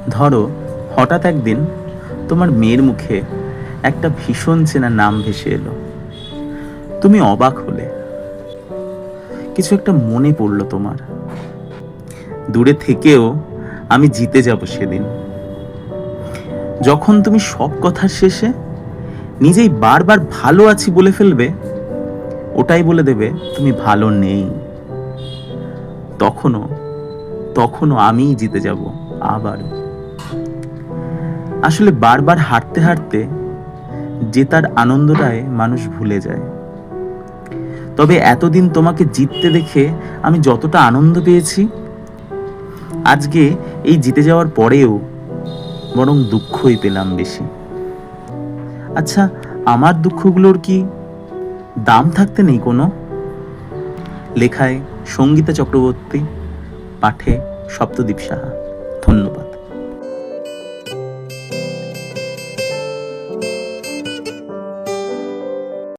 ধরো হঠাৎ একদিন তোমার মেয়ের মুখে একটা ভীষণ চেনা নাম ভেসে এলো। তুমি অবাক হলে, কিছু একটা মনে পড়লো তোমার। দূরে থেকেও আমি জিতে যাব সেদিন, যখন তুমি সব কথার শেষে নিজেই বারবার ভালো আছি বলে ফেলবে, ওটাই বলে দেবে তুমি ভালো নেই। তখনও তখনও আমিই জিতে যাব আবারও। আসলে বারবার হারতে হারতে জেতার আনন্দটাই মানুষ ভুলে যায়। তবে এতদিন তোমাকে জিততে দেখে আমি যতটা আনন্দ পেয়েছি, আজকে এই জিতে যাওয়ার পরেও বরং দুঃখই পেলাম বেশি। আচ্ছা, আমার দুঃখগুলোর কি দাম থাকতে নেই কোনো? লেখায় সঙ্গীতা চক্রবর্তী, পাঠে সপ্তদীপ সাহা।